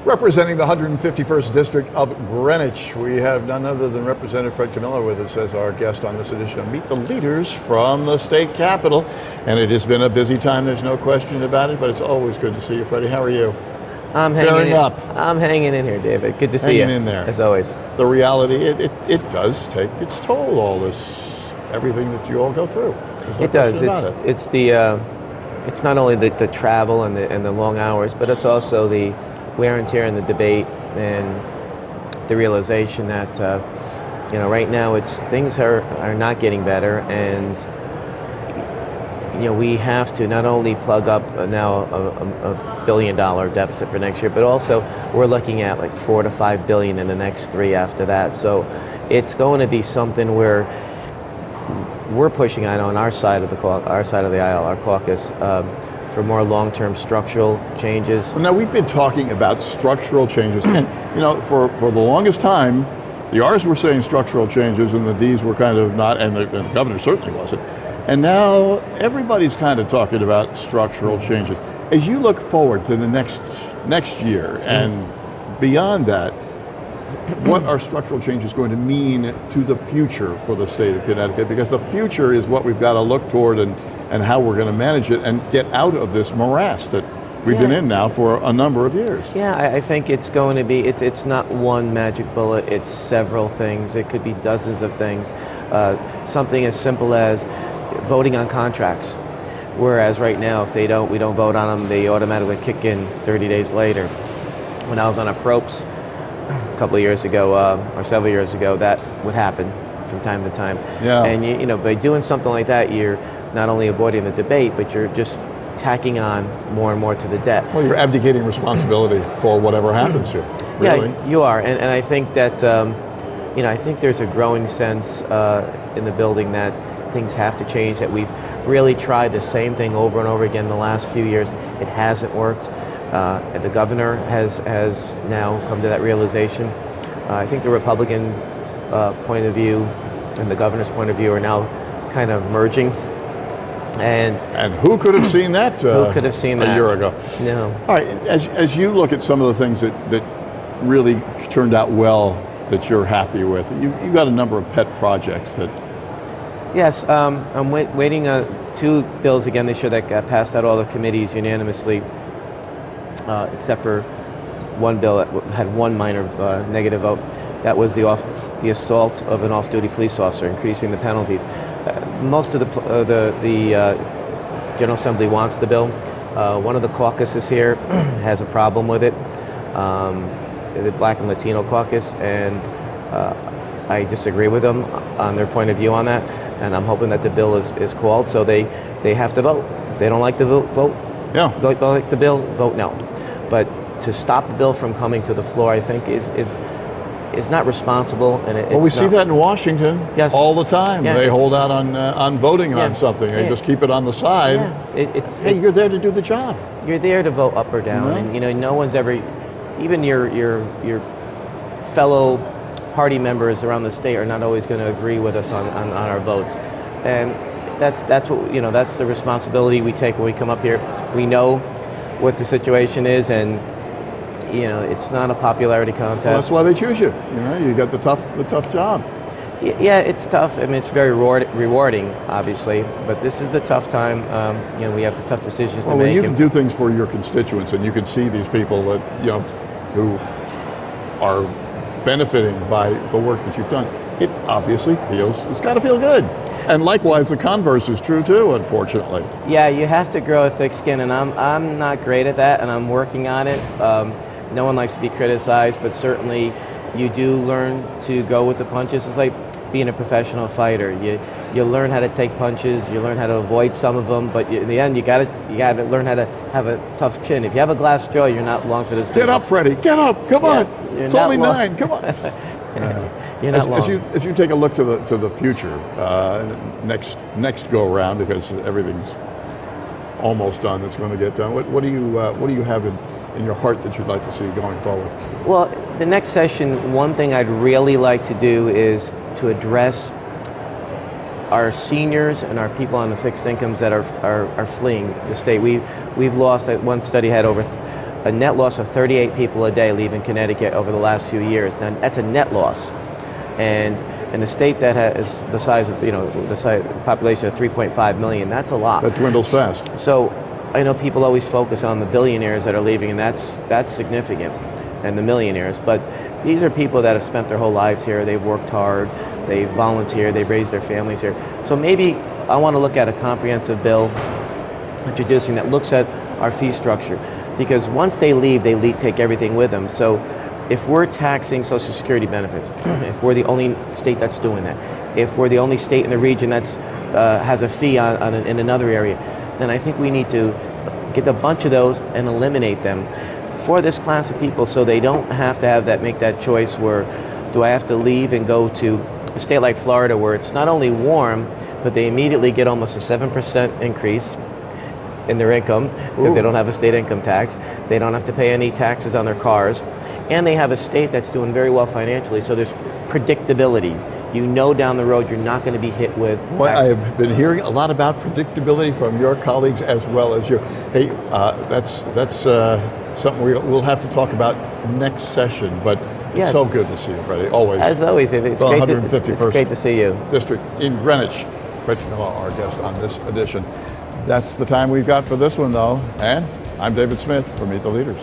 Representing the 151st District of Greenwich, we have none other than Representative Fred Camillo with us as our guest on this edition of Meet the Leaders from the state capitol. And it has been a busy time, there's no question about it, but it's always good to see you, Freddie. How are you? I'm hanging in here, David. Good to see you. Hanging in there. As always. The reality, it does take its toll, all this, everything that you all go through. It does. It's not only the travel and the long hours, but it's also the wear and tear in the debate and the realization that right now things are not getting better, and we have to not only plug up now a $1 billion deficit for next year, but also we're looking at like $4 to $5 billion in the next 3 after that. So it's going to be something where we're pushing on our side of the aisle, our caucus, for more long-term structural changes. Well, now, we've been talking about structural changes, and for the longest time, the R's were saying structural changes, and the D's were kind of not, and the governor certainly wasn't. And now everybody's kind of talking about structural changes. As you look forward to the next year and beyond that, what are structural changes going to mean to the future for the state of Connecticut? Because the future is what we've got to look toward and how we're going to manage it and get out of this morass that we've been in now for a number of years. Yeah, I think it's going to be, it's not one magic bullet, it's several things. It could be dozens of things. Something as simple as voting on contracts. Whereas right now, if we don't vote on them, they automatically kick in 30 days later. When I was on a PROPS a couple of years ago, or several years ago, that would happen from time to time. Yeah. And by doing something like that, you're not only avoiding the debate, but you're just tacking on more and more to the debt. Well, you're abdicating responsibility for whatever happens here. Really. Yeah, you are, and I think that I think there's a growing sense in the building that things have to change. That we've really tried the same thing over and over again the last few years. It hasn't worked. The governor has now come to that realization. I think the Republican point of view and the governor's point of view are now kind of merging. And who could have seen that? Who could have seen that a year ago? No. All right. As you look at some of the things that really turned out well, that you're happy with, you got a number of pet projects that. Yes, I'm waiting 2 bills again this year that got passed out all the committees unanimously, except for one bill that had one minor negative vote. That was the assault of an off-duty police officer, increasing the penalties. Most of the General Assembly wants the bill. One of the caucuses here has a problem with it, the Black and Latino caucus, and I disagree with them on their point of view on that, and I'm hoping that the bill is called, so they have to vote. If they don't like the vote. Yeah. They don't like the bill, vote no. But to stop the bill from coming to the floor, I think is not responsible. And we see that in Washington all the time. Yeah, they hold out on voting on something. They just keep it on the side. Yeah. You're there to do the job. You're there to vote up or down, and no one's ever, even your fellow party members around the state are not always going to agree with us on our votes, and that's what that's the responsibility we take when we come up here. We know what the situation is, and it's not a popularity contest. Well, that's why they choose you. You got the tough job. Yeah, it's tough. I mean, it's very rewarding, obviously, but this is the tough time. We have the tough decisions to make. Well, when you can do things for your constituents, and you can see these people that who are benefiting by the work that you've done, it obviously it's got to feel good. And likewise, the converse is true too, unfortunately. Yeah, you have to grow a thick skin, and I'm not great at that, and I'm working on it. No one likes to be criticized, but certainly you do learn to go with the punches. It's like being a professional fighter. You learn how to take punches, you learn how to avoid some of them, but in the end, you got to learn how to have a tough chin. If you have a glass jaw, you're not long for this business. Get up, Freddie. Get up. Come on. It's only 9. Come on. You're not long. As you take a look to the future, next go around, because everything's almost done. That's going to get done. What do you have in your heart that you'd like to see going forward? Well, the next session, one thing I'd really like to do is to address our seniors and our people on the fixed incomes that are fleeing the state. We've lost, one study had over a net loss of 38 people a day leaving Connecticut over the last few years. Now, that's a net loss. And in a state that has the size of, population of 3.5 million, that's a lot. That dwindles fast. So I know people always focus on the billionaires that are leaving, and that's significant, and the millionaires. But these are people that have spent their whole lives here. They've worked hard, they've volunteered, they've raised their families here. So maybe I want to look at a comprehensive bill introducing that looks at our fee structure. Because once they leave, take everything with them. So if we're taxing Social Security benefits, if we're the only state that's doing that, if we're the only state in the region that's has a fee in another area, then I think we need to get a bunch of those and eliminate them for this class of people, so they don't have to make that choice where, do I have to leave and go to a state like Florida where it's not only warm, but they immediately get almost a 7% increase in their income because they don't have a state income tax. They don't have to pay any taxes on their cars. And they have a state that's doing very well financially, so there's predictability. You know down the road you're not going to be hit with taxes. Well, I have been hearing a lot about predictability from your colleagues as well as you. Hey, that's something we'll have to talk about next session, but Yes. it's so good to see you, Freddie, always. As always, it's great to see you. District in Greenwich. Fred Camillo, our guest on this edition. That's the time we've got for this one, though. And I'm David Smith from Meet the Leaders.